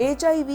HIV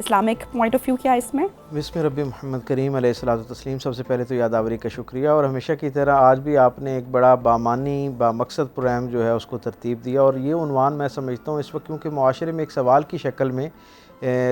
Islamic point of view کیا ہے اس میں؟ بسم رب محمد کریم علیہ الصلوۃ والتسلیم. سب سے پہلے تو یادآوری کا شکریہ، اور ہمیشہ کی طرح آج بھی آپ نے ایک بڑا بامانی بامقصد پروگرام جو ہے اس کو ترتیب دیا، اور یہ عنوان میں سمجھتا ہوں اس وقت کیونکہ معاشرے میں ایک سوال کی شکل میں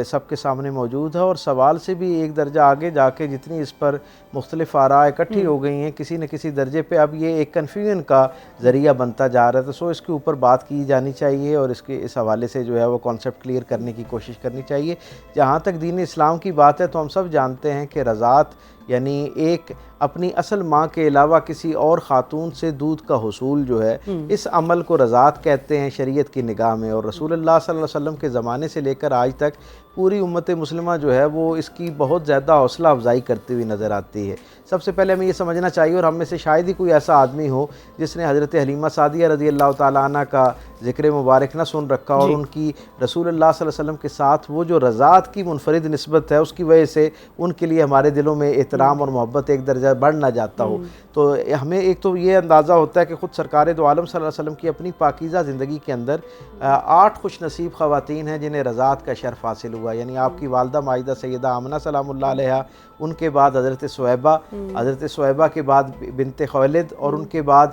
سب کے سامنے موجود ہے، اور سوال سے بھی ایک درجہ آگے جا کے جتنی اس پر مختلف آراء اکٹھی ہو گئی ہیں، کسی نہ کسی درجے پہ اب یہ ایک کنفیوژن کا ذریعہ بنتا جا رہا ہے. تو اس کے اوپر بات کی جانی چاہیے، اور اس حوالے سے جو ہے وہ کانسیپٹ کلیئر کرنے کی کوشش کرنی چاہیے. جہاں تک دین اسلام کی بات ہے تو ہم سب جانتے ہیں کہ رضاعت یعنی ایک اپنی اصل ماں کے علاوہ کسی اور خاتون سے دودھ کا حصول جو ہے، اس عمل کو رضاعت کہتے ہیں شریعت کی نگاہ میں. اور رسول اللہ صلی اللہ علیہ وسلم کے زمانے سے لے کر آج تک پوری امت مسلمہ جو ہے وہ اس کی بہت زیادہ حوصلہ افزائی کرتی ہوئی نظر آتی ہے. سب سے پہلے ہمیں یہ سمجھنا چاہیے، اور ہم میں سے شاید ہی کوئی ایسا آدمی ہو جس نے حضرت حلیمہ سعدیہ رضی اللہ تعالیٰ عنہ کا ذکر مبارک نہ سن رکھا، اور ان کی رسول اللہ صلی اللہ علیہ وسلم کے ساتھ وہ جو رضاعت کی منفرد نسبت ہے اس کی وجہ سے ان کے لیے ہمارے دلوں میں احترام اور محبت ایک درجہ بڑھ نہ جاتا ہو. تو ہمیں ایک تو یہ اندازہ ہوتا ہے کہ خود سرکار دو عالم صلی اللہ علیہ وسلم کی اپنی پاکیزہ زندگی کے اندر 8 خوش نصیب خواتین ہیں جنہیں رضاعت کا شرف حاصل ہوا. یعنی آپ کی والدہ ماجدہ سیدہ آمنہ سلام اللہ علیہا، ان کے بعد حضرت صہیبہ کے بعد بنت خویلد، اور ان کے بعد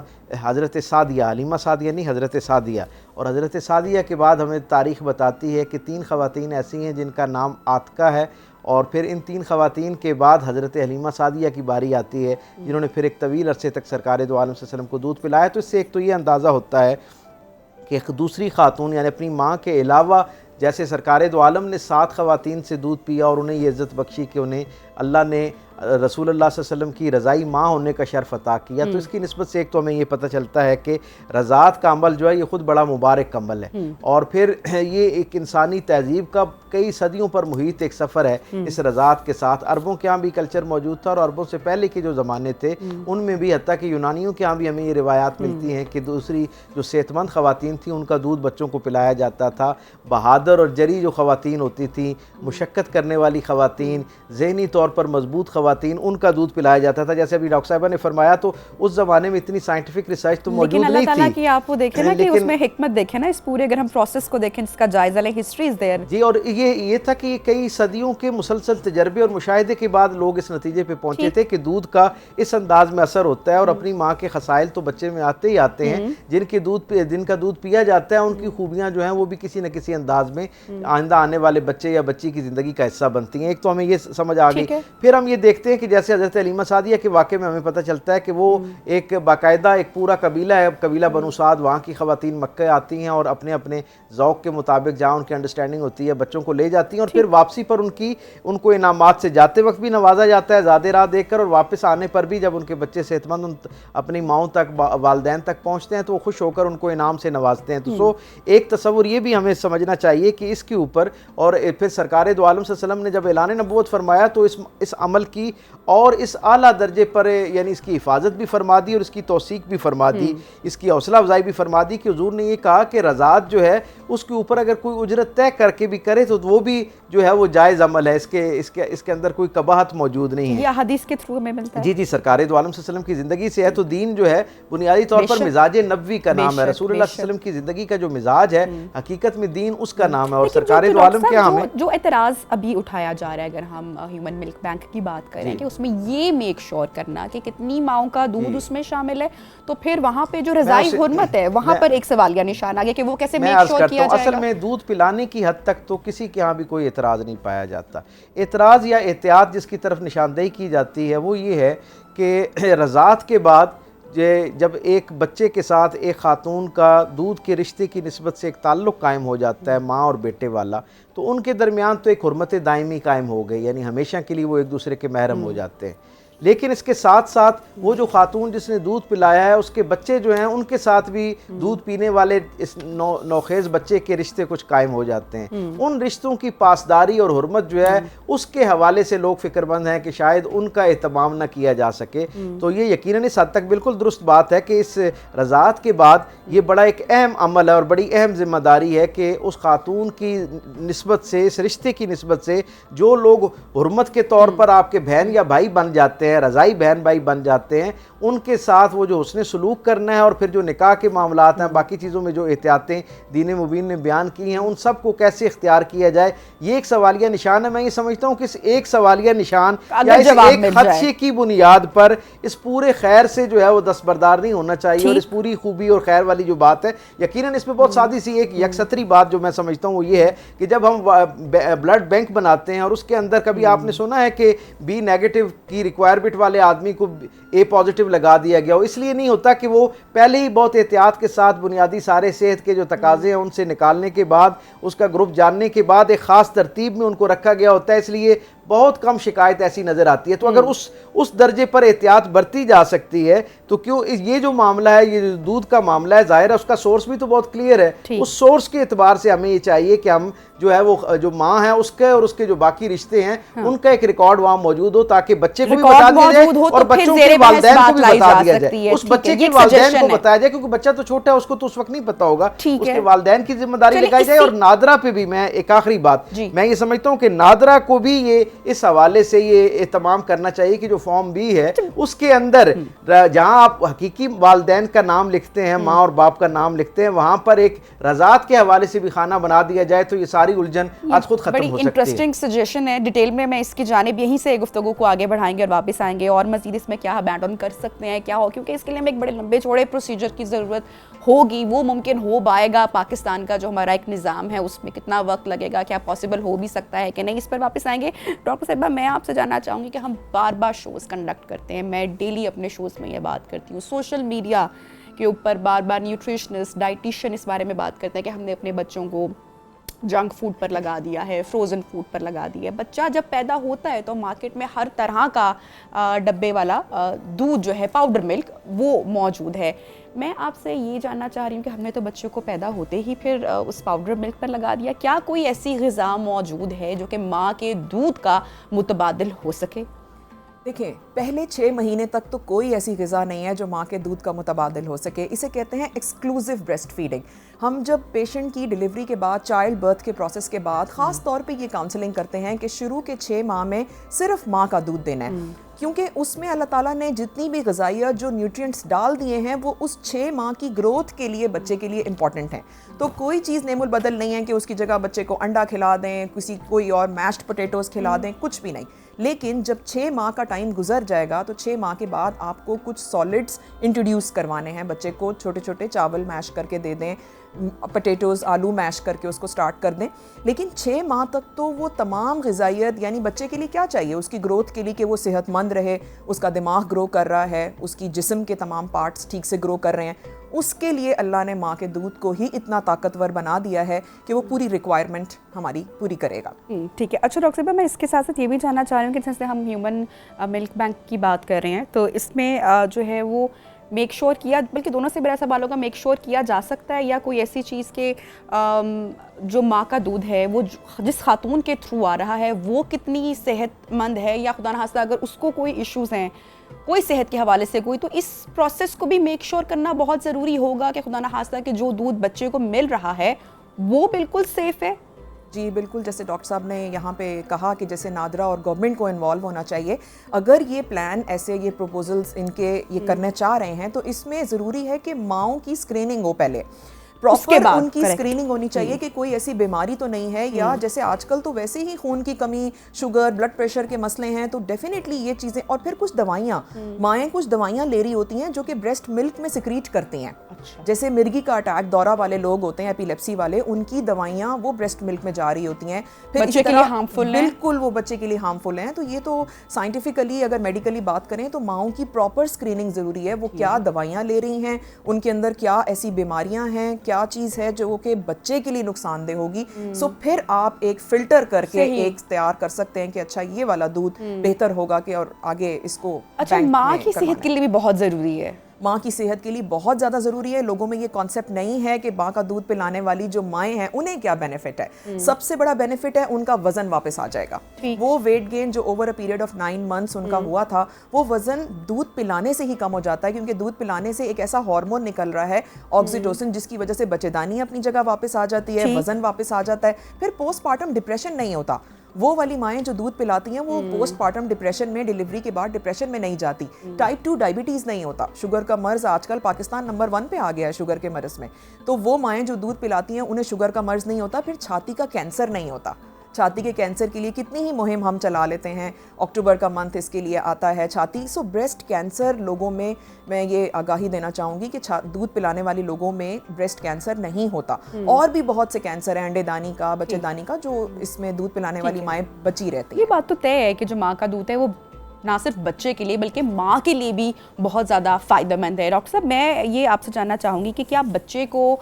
حضرت سعدیہ، حلیمہ سعدیہ نہیں، حضرت سعدیہ. اور حضرت سعدیہ کے بعد ہمیں تاریخ بتاتی ہے کہ 3 خواتین ایسی ہیں جن کا نام عاتقہ ہے، اور پھر ان 3 خواتین کے بعد حضرت حلیمہ سعدیہ کی باری آتی ہے جنہوں نے پھر ایک طویل عرصے تک سرکار دو عالم صلی اللہ علیہ وسلم کو دودھ پلایا. تو اس سے ایک تو یہ اندازہ ہوتا ہے کہ ایک دوسری خاتون یعنی اپنی ماں کے علاوہ جیسے سرکار دو عالم نے 7 خواتین سے دودھ پیا اور انہیں یہ عزت بخشی کہ انہیں اللہ نے رسول اللہ صلی اللہ علیہ وسلم کی رضائی ماں ہونے کا شرف عطا کیا. تو اس کی نسبت سے ایک تو ہمیں یہ پتہ چلتا ہے کہ رضاعت کا عمل جو ہے یہ خود بڑا مبارک عمل ہے، اور پھر یہ ایک انسانی تہذیب کا کئی صدیوں پر محیط ایک سفر ہے اس رضاعت کے ساتھ. عربوں کے ہاں بھی کلچر موجود تھا، اور عربوں سے پہلے کے جو زمانے تھے ان میں بھی، حتیٰ کہ یونانیوں کے ہاں بھی ہمیں یہ روایات ملتی ہیں کہ دوسری جو صحت مند خواتین تھیں ان کا دودھ بچوں کو پلایا جاتا تھا. بہادر اور جری جو خواتین ہوتی تھیں، مشقت کرنے والی خواتین، ذہنی طور پر مضبوط خواتین، ان کا دودھ پلایا جاتا تھا. جیسے ابھی ڈاکٹر صاحبہ نے فرمایا تو اس زمانے میں اتنی سائنٹیفک ریسرچ تو موجود نہیں تھی، لیکن اللہ تعالیٰ کی آپ وہ دیکھیں نا کہ اس میں حکمت دیکھیں نا، اس پورے اگر ہم پروسیس کو دیکھیں اس کا جائزہ لیں، ہسٹری از دیئر. جی، اور یہ تھا کہ کئی صدیوں کے مسلسل تجربے اور مشاہدے کے بعد لوگ اس نتیجے پہ پہنچے تھے کہ دودھ کا اس انداز میں اثر ہوتا ہے، اور اپنی ماں کے خصائل تو بچے میں آتے ہی آتے ہیں. جن کا دودھ پیا جاتا ہے ان کی خوبیاں جو ہیں وہ بھی کسی نہ کسی انداز میں آئندہ آنے والے بچے یا بچی کی زندگی کا حصہ بنتی ہیں. ایک تو ہمیں یہ سمجھ آ گئی. پھر ہم یہ دیکھتے ہیں کہ جیسے حضرت حلیمہ سعدیہ کے واقعے میں ہمیں پتہ چلتا ہے کہ وہ ایک باقاعدہ ایک پورا قبیلہ ہے، قبیلہ بنو سعد. وہاں کی خواتین مکہ آتی ہیں اور اپنے اپنے ذوق کے مطابق جہاں ان کی انڈرسٹینڈنگ ہوتی ہے بچوں کو لے جاتی ہیں، اور پھر واپسی پر ان کو انعامات سے جاتے وقت بھی نوازا جاتا ہے زیادہ راہ دیکھ کر، اور واپس آنے پر بھی جب ان کے بچے صحت مند اپنی ماؤں تک والدین تک پہنچتے ہیں تو وہ خوش ہو کر ان کو انعام سے نوازتے ہیں. تو ایک تصور یہ بھی ہمیں سمجھنا چاہیے کہ اس کے اوپر، اور پھر سرکار دو عالم صلی اللہ علیہ وسلم نے جب اعلان نبوت فرمایا تو اس عمل کی اور اس اعلیٰ درجے پر یعنی اس کی حفاظت بھی فرما دی اور اس کی توثیق بھی فرما دی، اس کی حوصلہ افزائی بھی فرما دی کہ حضور نے یہ کہا کہ رضاعت جو ہے اس کے اوپر اگر کوئی اجرت طے کر کے بھی کرے تو وہ بھی جو ہے وہ جائز عمل ہے، اس کے اندر کوئی قباحت موجود نہیں ہے. یہ حدیث کے تھرو ہمیں ملتا ہے. جی سرکار دو عالم صلی اللہ علیہ وسلم کی زندگی سے ہے. تو دین جو ہے بنیادی طور پر مزاج نبوی کا نام ہے. رسول اللہ صلی اللہ علیہ وسلم کی زندگی کا جو مزاج ہے حقیقت میں دین اس کا نام ہے. اور سرکار دو عالم کے ہمیں جو اعتراض ابھی اٹھایا جا رہا ہے، اگر ہم ہیومن ملک بینک کی بات کریں کہ اس میں یہ میک شور کرنا کہ کتنی ماؤں کا دودھ اس میں شامل ہے، تو پھر وہاں پہ جو رضائی حرمت ہے وہاں پر ایک سوالیہ نشان آ گیا کہ وہ کیسے میک شور کیا جائے گا. اصل میں دودھ پلانے کی حد تک تو کسی کے ہاں بھی کوئی اعتراض نہیں پایا جاتا. اعتراض یا احتیاط جس کی طرف نشاندہی کی جاتی ہے وہ یہ ہے کہ رضاعت کے بعد جب ایک بچے کے ساتھ ایک خاتون کا دودھ کے رشتے کی نسبت سے ایک تعلق قائم ہو جاتا ہے ماں اور بیٹے والا، تو ان کے درمیان تو ایک حرمت دائمی قائم ہو گئی، یعنی ہمیشہ کے لیے وہ ایک دوسرے کے محرم ہو جاتے ہیں. لیکن اس کے ساتھ ساتھ وہ جو خاتون جس نے دودھ پلایا ہے اس کے بچے جو ہیں ان کے ساتھ بھی دودھ پینے والے اس نوخیز بچے کے رشتے کچھ قائم ہو جاتے ہیں. ان رشتوں کی پاسداری اور حرمت جو ہے اس کے حوالے سے لوگ فکر مند ہیں کہ شاید ان کا اہتمام نہ کیا جا سکے. تو یہ یقیناً اس حد تک بالکل درست بات ہے کہ اس رضاعت کے بعد یہ بڑا ایک اہم عمل ہے اور بڑی اہم ذمہ داری ہے کہ اس خاتون کی نسبت سے، اس رشتے کی نسبت سے جو لوگ حرمت کے طور پر آپ کے بہن یا بھائی بن جاتے ہیں، ہے, رضائی بہن بھائی بن جاتے ہیں, ان کے ساتھ وہ جو حسن سلوک کرنا ہے, اور پھر جو نکاح کے معاملات ہیں, باقی چیزوں میں جو احتیاطیں دین مبین نے بیان کی ہیں, ان سب کو کیسے اختیار کیا جائے, یہ ایک سوالیہ نشان ہے. میں یہ سمجھتا ہوں کہ اس ایک سوالیہ نشان یا اس ایک خدشے کی بنیاد پر اس پورے خیر سے جو ہے وہ دستبردار نہیں ہونا چاہیے. اور اس پوری خوبی اور خیر والی جو بات ہے, یقیناً اس میں بہت سادی سی ایک یکسطری بات جو میں سمجھتا ہوں وہ یہ ہے کہ جب ہم بلڈ بینک بناتے ہیں اور اس کے اندر کبھی آپ نے سنا ہے کہ بی نیگیٹو کی ریکوائرمنٹ والے آدمی کو اے پازیٹیو لگا دیا گیا ہو, اس لیے نہیں ہوتا کہ وہ پہلے ہی بہت احتیاط کے ساتھ بنیادی سارے صحت کے جو تقاضے ہیں ان سے نکالنے کے بعد, اس کا گروپ جاننے کے بعد ایک خاص ترتیب میں ان کو رکھا گیا ہوتا ہے, اس لیے بہت کم شکایت ایسی نظر آتی ہے. تو اگر اس درجے پر احتیاط برتی جا سکتی ہے تو کیوں یہ جو معاملہ ہے, یہ جو دودھ کا معاملہ ہے, ظاہر ہے اس کا سورس بھی تو بہت کلیئر ہے. اس سورس کے اعتبار سے ہمیں یہ چاہیے کہ ہم جو ہے وہ جو ماں ہے اس کے اور اس کے جو باقی رشتے ہیں ان کا ایک ریکارڈ وہاں موجود ہو, تاکہ بچے کو بھی بتا دیا جائے اور بچوں کے والدین کو بھی بتا دیا جائے. اس بچے کے والدین کو بتایا جائے, کیونکہ بچہ تو چھوٹا ہے, اس کو تو اس وقت نہیں پتا ہوگا, اس کے والدین کی ذمہ داری لگائی جائے. اور نادرہ پہ بھی میں ایک آخری بات میں یہ سمجھتا ہوں کہ نادرہ کو بھی یہ اس حوالے سے یہ اہتمام کرنا چاہیے کہ جو فارم بی ہے اس کے اندر جہاں آپ حقیقی والدین کا نام لکھتے ہیں, ماں اور باپ کا نام لکھتے ہیں, وہاں پر ایک رضاعت کے حوالے سے بھی خانہ بنا دیا جائے تو یہ ساری الجھن آج خود ختم ہو سکتی ہے. انٹرسٹنگ سجیشن ہے, ڈیٹیل میں اس کی جانب یہیں سے گفتگو کو آگے بڑھائیں گے اور واپس آئیں گے, اور مزید اس میں کیا بیڈ آن کر سکتے ہیں, کیا ہو, کیونکہ اس کے لیے ہمیں ایک بڑے لمبے چوڑے پروسیجر کی ضرورت ہوگی. وہ ممکن ہو پائے گا, پاکستان کا جو ہمارا ایک نظام ہے اس میں کتنا وقت لگے گا, کیا پاسبل ہو بھی سکتا ہے کہ نہیں, اس پر واپس آئیں گے. ڈاکٹر صاحبہ, میں آپ سے جاننا چاہوں گی کہ ہم بار بار شوز کنڈکٹ کرتے ہیں, میں ڈیلی اپنے شوز میں یہ بات کرتی ہوں, سوشل میڈیا کے اوپر بار بار نیوٹریشنسٹ, ڈائٹیشین اس بارے میں بات کرتے ہیں کہ ہم نے اپنے بچوں کو جنک فوڈ پر لگا دیا ہے, فروزن فوڈ پر لگا دیا ہے. بچہ جب پیدا ہوتا ہے تو مارکیٹ میں ہر طرح کا ڈبے والا دودھ جو ہے, پاؤڈر ملک, وہ موجود ہے. میں آپ سے یہ جاننا چاہ رہی ہوں کہ ہم نے تو بچوں کو پیدا ہوتے ہی پھر اس پاؤڈر ملک پر لگا دیا, کیا کوئی ایسی غذا موجود ہے جو کہ ماں کے دودھ کا متبادل ہو سکے؟ دیکھیں, پہلے 6 مہینے تک تو کوئی ایسی غذا نہیں ہے جو ماں کے دودھ کا متبادل ہو سکے. اسے کہتے ہیں ایکسکلوزیو بریسٹ فیڈنگ. ہم جب پیشنٹ کی ڈیلیوری کے بعد, چائلڈ برتھ کے پروسیس کے بعد خاص طور پہ یہ کاؤنسلنگ کرتے ہیں کہ شروع کے 6 ماہ میں صرف ماں کا دودھ دینا ہے, کیونکہ اس میں اللہ تعالیٰ نے جتنی بھی غذائیت, جو نیوٹرینٹس ڈال دیے ہیں وہ اس 6 ماہ کی گروتھ کے لیے, بچے کے لیے امپورٹنٹ ہیں. تو کوئی چیز نعم البدل نہیں ہے کہ اس کی جگہ بچے کو انڈا کھلا دیں, کوئی اور میشڈ پوٹیٹوز کھلا دیں, کچھ بھی نہیں. لیکن جب 6 ماہ کا ٹائم گزر جائے گا تو 6 ماہ کے بعد آپ کو کچھ سالڈز انٹروڈیوس کروانے ہیں. بچے کو چھوٹے چھوٹے چاول میش کر کے دے دیں, پوٹیٹوز, آلو میش کر کے اس کو سٹارٹ کر دیں. لیکن 6 ماہ تک تو وہ تمام غذائیت, یعنی بچے کے لیے کیا چاہیے, اس کی گروتھ کے لیے کہ وہ صحت مند رہے, اس کا دماغ گرو کر رہا ہے, اس کی جسم کے تمام پارٹس ٹھیک سے گرو کر رہے ہیں, اس کے لیے اللہ نے ماں کے دودھ کو ہی اتنا طاقتور بنا دیا ہے کہ وہ پوری ریکوائرمنٹ ہماری پوری کرے گا. ٹھیک ہے. اچھا ڈاکٹر صاحبہ, میں اس کے ساتھ ساتھ یہ بھی جاننا چاہ رہی ہوں کہ جیسے ہم ہیومن ملک بینک کی بات کر رہے ہیں, تو اس میں جو ہے وہ میک شور کیا, بلکہ دونوں سے بڑا سوال ہوگا, میک شور کیا جا سکتا ہے یا کوئی ایسی چیز کہ جو ماں کا دودھ ہے وہ جس خاتون کے تھرو آ رہا ہے وہ کتنی صحت مند ہے, یا خدا نخواستہ اگر اس کو کوئی ایشوز ہیں کوئی صحت کے حوالے سے کوئی, تو اس پروسیس کو بھی میک شور کرنا بہت ضروری ہوگا کہ خدا نخواستہ کہ جو دودھ بچے کو مل رہا ہے وہ بالکل سیف ہے. جی بالکل, جیسے ڈاکٹر صاحب نے یہاں پہ کہا کہ جیسے نادرہ اور گورنمنٹ کو انوالو ہونا چاہیے. اگر یہ پلان ایسے, یہ پروپوزلز ان کے یہ کرنا چاہ رہے ہیں تو اس میں ضروری ہے کہ ماؤں کی اسکریننگ ہو, پہلے پراپر ان کی اسکریننگ ہونی چاہیے کہ کوئی ایسی بیماری تو نہیں ہے, یا جیسے آج کل تو ویسے ہی خون کی کمی, شوگر, بلڈ پریشر کے مسئلے ہیں, تو ڈیفینیٹلی یہ چیزیں. اور پھر کچھ دوائیاں, مائیں کچھ دوائیاں لے رہی ہوتی ہیں جو کہ بریسٹ ملک میں سیکریٹ کرتی ہیں. جیسے مرگی کا اٹیک, دورہ والے لوگ ہوتے ہیں, ایپیلیپسی والے, ان کی دوائیاں وہ بریسٹ ملک میں جا رہی ہوتی ہیں, پھر بچے کے لیے ہارمفل ہیں, بالکل وہ بچے کے لیے ہارمفل ہیں. تو یہ تو سائنٹیفکلی اگر میڈیکلی بات کریں تو ماؤں کی پراپر اسکریننگ ضروری ہے, وہ کیا دوائیاں لے رہی ہیں, ان کے اندر کیا ایسی بیماریاں ہیں, کیا چیز ہے جو کہ بچے کے لیے نقصان دہ ہوگی. سو پھر آپ ایک فلٹر کر کے ایک تیار کر سکتے ہیں کہ اچھا یہ والا دودھ بہتر ہوگا کہ اور آگے اس کو. اچھا, ماں کی صحت کے لیے بھی بہت ضروری ہے, ماں کی صحت کے لیے بہت زیادہ ضروری ہے. لوگوں میں یہ کانسیپٹ نہیں ہے کہ ماں کا دودھ پلانے والی جو مائیں ہیں انہیں کیا بینیفٹ ہے. سب سے بڑا بینیفٹ ہے ان کا وزن واپس آ جائے گا. وہ ویٹ گین جو over a period of 9 months ان کا ہوا تھا, وہ وزن دودھ پلانے سے ہی کم ہو جاتا ہے, کیونکہ دودھ پلانے سے ایک ایسا ہارمون نکل رہا ہے آکسیٹوسن, جس کی وجہ سے بچے دانی اپنی جگہ واپس آ جاتی ہے, وزن واپس آ جاتا ہے, پھر پوسٹ پارٹم ڈپریشن نہیں ہوتا. وہ والی مائیں جو دودھ پلاتی ہیں وہ پوسٹ پارٹم ڈپریشن میں، ڈیلیوری کے بعد ڈپریشن میں نہیں جاتی. ٹائپ 2 ڈائبٹیز نہیں ہوتا. شوگر کا مرض آج کل پاکستان نمبر 1 پہ آ گیا ہے شوگر کے مرض میں. تو وہ مائیں جو دودھ پلاتی ہیں انہیں شوگر کا مرض نہیں ہوتا. پھر چھاتی کا کینسر نہیں ہوتا. چھاتی کے کینسر کے لیے کتنی ہی مہم ہم چلا لیتے ہیں. اکتوبر کا منتھ اس کے لیے آتا ہے چھاتی. سو بریسٹ کینسر لوگوں میں یہ آگاہی دینا چاہوں گی کہ دودھ پلانے والی لوگوں میں بریسٹ کینسر نہیں ہوتا. اور بھی بہت سے کینسر ہیں انڈے دانی کا، بچے دانی کا، جو اس میں دودھ پلانے والی مائیں بچی رہتی ہیں. یہ بات تو طے ہے کہ جو ماں کا دودھ ہے وہ نہ صرف بچے کے لیے بلکہ ماں کے لیے بھی بہت زیادہ فائدہ مند ہے. ڈاکٹر صاحب میں یہ آپ سے جاننا چاہوں گی کہ کیا بچے کو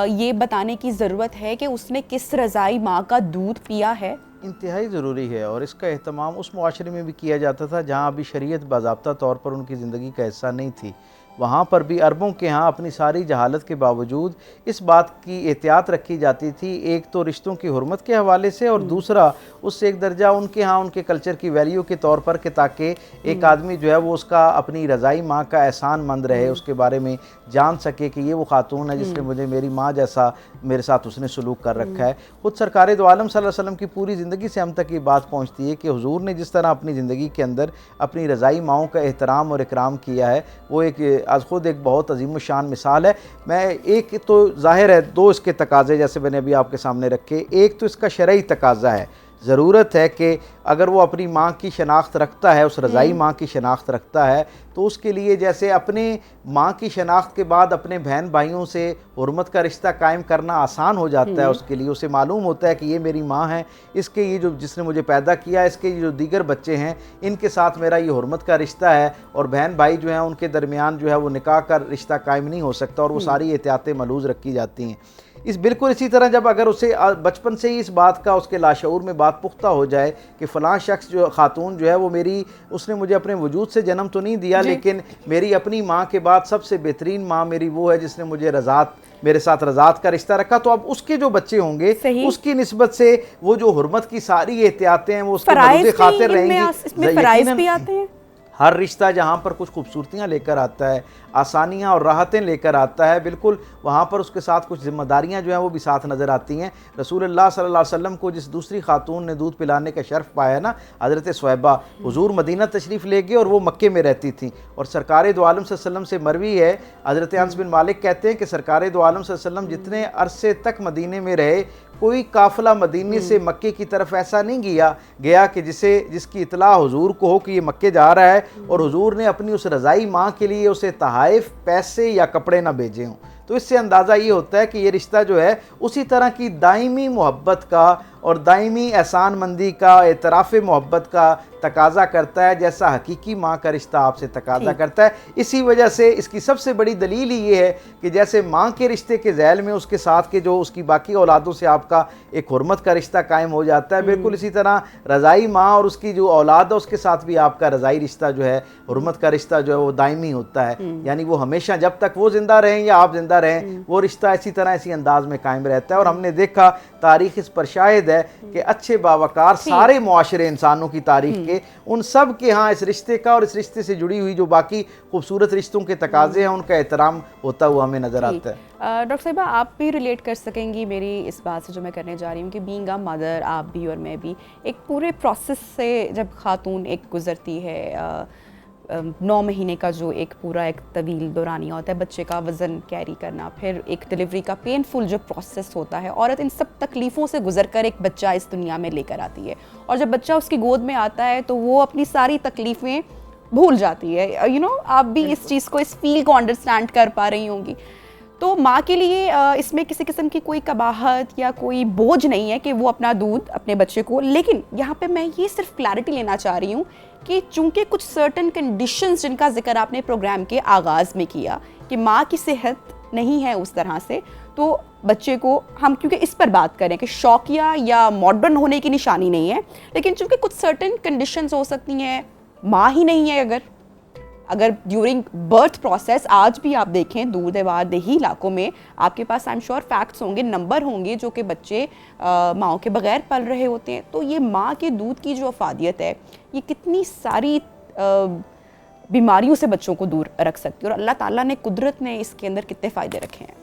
یہ بتانے کی ضرورت ہے کہ اس نے کس رضاعی ماں کا دودھ پیا ہے؟ انتہائی ضروری ہے، اور اس کا اہتمام اس معاشرے میں بھی کیا جاتا تھا جہاں ابھی شریعت باضابطہ طور پر ان کی زندگی کا حصہ نہیں تھی. وہاں پر بھی عربوں کے ہاں اپنی ساری جہالت کے باوجود اس بات کی احتیاط رکھی جاتی تھی، ایک تو رشتوں کی حرمت کے حوالے سے، اور دوسرا اس سے ایک درجہ ان کے ہاں ان کے کلچر کی ویلیو کے طور پر کہ تاکہ ایک آدمی جو ہے وہ اس کا اپنی رضائی ماں کا احسان مند رہے، اس کے بارے میں جان سکے کہ یہ وہ خاتون ہے جس نے مجھے میری ماں جیسا میرے ساتھ اس نے سلوک کر رکھا ہے. خود سرکار دو عالم صلی اللہ علیہ وسلم کی پوری زندگی سے ہم تک یہ بات پہنچتی ہے کہ حضور نے جس طرح اپنی زندگی کے اندر اپنی رضائی ماؤں کا احترام اور اکرام کیا ہے، وہ ایک از خود ایک بہت عظیم الشان مثال ہے. میں ایک تو ظاہر ہے دو اس کے تقاضے جیسے میں نے ابھی آپ کے سامنے رکھے. ایک تو اس کا شرعی تقاضا ہے، ضرورت ہے کہ اگر وہ اپنی ماں کی شناخت رکھتا ہے، اس رضائی ماں کی شناخت رکھتا ہے، تو اس کے لیے جیسے اپنے ماں کی شناخت کے بعد اپنے بہن بھائیوں سے حرمت کا رشتہ قائم کرنا آسان ہو جاتا ہے. اس کے لیے اسے معلوم ہوتا ہے کہ یہ میری ماں ہے، اس کے یہ جو جس نے مجھے پیدا کیا، اس کے یہ جو دیگر بچے ہیں ان کے ساتھ میرا یہ حرمت کا رشتہ ہے، اور بہن بھائی جو ہیں ان کے درمیان جو ہے وہ نکاح کا رشتہ قائم نہیں ہو سکتا، اور وہ ساری احتیاطیں ملحوظ رکھی جاتی ہیں. بالکل اسی طرح جب اگر اسے بچپن سے ہی اس بات کا اس کے لاشعور میں بات پختہ ہو جائے کہ فلاں شخص جو خاتون جو ہے وہ اس نے مجھے اپنے وجود سے جنم تو نہیں دیا، لیکن میری اپنی ماں کے بعد سب سے بہترین ماں میری وہ ہے جس نے مجھے میرے ساتھ رضاعت کا رشتہ رکھا، تو اب اس کے جو بچے ہوں گے اس کی نسبت سے وہ جو حرمت کی ساری احتیاطیں ہیں وہ اس کے ملحوظ خاطر رہیں گی. اس میں فرائض بھی آتے ہیں. ہر رشتہ جہاں پر کچھ خوبصورتیاں لے کر آتا ہے، آسانیاں اور راحتیں لے کر آتا ہے، بالکل وہاں پر اس کے ساتھ کچھ ذمہ داریاں جو ہیں وہ بھی ساتھ نظر آتی ہیں. رسول اللہ صلی اللہ علیہ وسلم کو جس دوسری خاتون نے دودھ پلانے کا شرف پایا نا، حضرت صہیبہ، حضور مدینہ تشریف لے گئے اور وہ مکے میں رہتی تھیں، اور سرکار دو عالم صلی اللہ علیہ وسلم سے مروی ہے، حضرت انس بن مالک کہتے ہیں کہ سرکار دو عالم صلی اللہ علیہ وسلم جتنے عرصے تک مدینے میں رہے، کوئی قافلہ مدینے سے مکے کی طرف ایسا نہیں گیا کہ جس کی اطلاع حضور کو ہو کہ یہ مکے جا رہا ہے، اور حضور نے اپنی اس رضائی ماں کے لیے اسے تحائف، پیسے یا کپڑے نہ بھیجے ہوں. تو اس سے اندازہ یہ ہوتا ہے کہ یہ رشتہ جو ہے اسی طرح کی دائمی محبت کا اور دائمی احسان مندی کا، اعتراف محبت کا تقاضا کرتا ہے جیسا حقیقی ماں کا رشتہ آپ سے تقاضا کرتا ہے. اسی وجہ سے اس کی سب سے بڑی دلیل ہی یہ ہے کہ جیسے ماں کے رشتے کے ذیل میں اس کے ساتھ کے جو اس کی باقی اولادوں سے آپ کا ایک حرمت کا رشتہ قائم ہو جاتا ہے، بالکل اسی طرح رضائی ماں اور اس کی جو اولاد ہے اس کے ساتھ بھی آپ کا رضائی رشتہ جو ہے، حرمت کا رشتہ جو ہے وہ دائمی ہوتا ہے. یعنی وہ ہمیشہ جب تک وہ زندہ رہیں یا آپ زندہ رہیں، وہ رشتہ اسی طرح اسی انداز میں قائم رہتا ہے. اور ہم نے دیکھا تاریخ اس پر شاہد ہے کہ اچھے باوقار سارے معاشرے انسانوں کی تاریخ کے، ان سب کے ہاں اس رشتے کا اور اس رشتے سے جڑی ہوئی جو باقی خوبصورت رشتوں کے تقاضے ہیں ان کا احترام ہوتا ہوا ہمیں نظر آتا ہے. ڈاکٹر صاحبہ آپ بھی ریلیٹ کر سکیں گی میری اس بات سے جو میں کرنے جا رہی ہوں کہ بینگ اے مدر، آپ بھی اور میں بھی ایک پورے پروسیس سے جب خاتون ایک گزرتی ہے، 9 مہینے کا جو ایک پورا ایک طویل دورانیہ ہوتا ہے، بچے کا وزن کیری کرنا، پھر ایک ڈلیوری کا پینفل جو پروسیس ہوتا ہے، عورت ان سب تکلیفوں سے گزر کر ایک بچہ اس دنیا میں لے کر آتی ہے، اور جب بچہ اس کی گود میں آتا ہے تو وہ اپنی ساری تکلیفیں بھول جاتی ہے. آپ بھی اس چیز کو، اس فیل کو انڈرسٹینڈ کر پا رہی ہوں گی. تو ماں کے لیے اس میں کسی قسم کی کوئی قباحت یا کوئی بوجھ نہیں ہے کہ وہ اپنا دودھ اپنے بچے کو، لیکن یہاں پہ میں یہ صرف کلیئرٹی لینا چاہ رہی ہوں کہ چونکہ کچھ سرٹن کنڈیشنز جن کا ذکر آپ نے پروگرام کے آغاز میں کیا کہ ماں کی صحت نہیں ہے اس طرح سے، تو بچے کو ہم کیونکہ اس پر بات کریں کہ شوقیہ یا ماڈرن ہونے کی نشانی نہیں ہے، لیکن چونکہ کچھ سرٹن کنڈیشنز ہو سکتی ہیں، ماں ہی نہیں ہے اگر ڈیورنگ برتھ پروسیس، آج بھی آپ دیکھیں دور دیوار دیہی علاقوں میں آپ کے پاس آئی ایم شیور فیکٹس ہوں گے، نمبر ہوں گے جو کہ بچے ماؤں کے بغیر پل رہے ہوتے ہیں. تو یہ ماں کے دودھ کی جو افادیت ہے یہ کتنی ساری بیماریوں سے بچوں کو دور رکھ سکتی ہے، اور اللہ تعالیٰ نے قدرت نے اس کے اندر کتنے فائدے رکھے ہیں.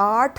8